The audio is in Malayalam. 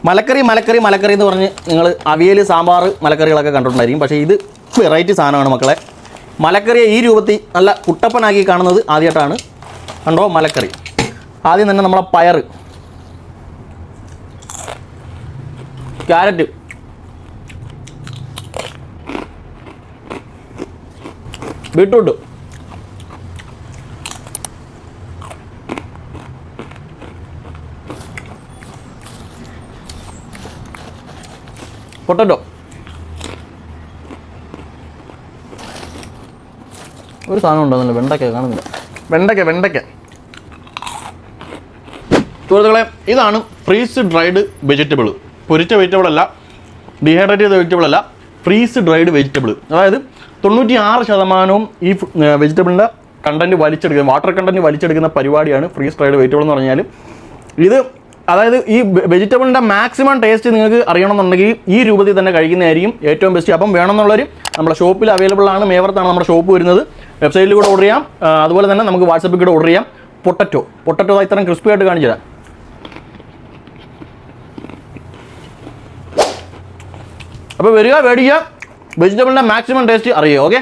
മലക്കറി എന്ന് പറഞ്ഞ് നിങ്ങൾ അവിയൽ, സാമ്പാർ, മലക്കറികളൊക്കെ കണ്ടിട്ടുണ്ടായിരിക്കും. പക്ഷേ ഇത് വെറൈറ്റി സാധനമാണ് മക്കളെ. മലക്കറിയെ ഈ രൂപത്തിൽ നല്ല കുട്ടപ്പനാക്കി കാണുന്നത് ആദ്യമായിട്ടാണ്. കണ്ടോ മലക്കറി. ആദ്യം തന്നെ നമ്മളെ പയർ, ക്യാരറ്റ്, ബീട്രൂട്ട്, പൊട്ടറ്റോ, ഒരു സാധനം ഉണ്ടോന്നല്ലോ, വെണ്ടയ്ക്ക കാണുന്നില്ല, വെണ്ടയ്ക്ക. സുഹൃത്തുക്കളെ, ഇതാണ് ഫ്രീസ് ഡ്രൈഡ് വെജിറ്റബിൾ. പൊരിച്ച വെജിറ്റബിൾ അല്ല, ഡീഹൈഡ്രേറ്റ് ചെയ്ത വെജിറ്റബിൾ അല്ല, ഫ്രീസ് ഡ്രൈഡ് വെജിറ്റബിൾ. അതായത് 96% ഈ വെജിറ്റബിളിൻ്റെ കണ്ടൻറ്റ് വലിച്ചെടുക്കുക, വാട്ടർ കണ്ടൻറ്റ് വലിച്ചെടുക്കുന്ന പരിപാടിയാണ് ഫ്രീസ് ഡ്രൈഡ് വെജിറ്റബിൾ എന്ന് പറഞ്ഞാൽ. ഇത് അതായത് ഈ വെജിറ്റബിളിൻ്റെ മാക്സിമം ടേസ്റ്റ് നിങ്ങൾക്ക് അറിയണമെന്നുണ്ടെങ്കിൽ ഈ രൂപത്തിൽ തന്നെ കഴിക്കുന്നതായിരിക്കും ഏറ്റവും ബെസ്റ്റ്. അപ്പം വേണമെന്നുള്ളവർ നമ്മുടെ ഷോപ്പിൽ അവൈലബിൾ ആണ്. മേവർത്താണ് നമ്മുടെ ഷോപ്പ് വരുന്നത്. വെബ്സൈറ്റിൽ കൂടെ ഓർഡർ ചെയ്യാം, അതുപോലെ തന്നെ നമുക്ക് വാട്സപ്പിൽ കൂടെ ഓർഡർ ചെയ്യാം. പൊട്ടറ്റോ ഇത്രയും ക്രിസ്പി ആയിട്ട് കാണിച്ചു തരാം. അപ്പോൾ വരിക, മേടിക്കുക, വെജിറ്റബിളിൻ്റെ മാക്സിമം ടേസ്റ്റ് അറിയുക. ഓക്കെ.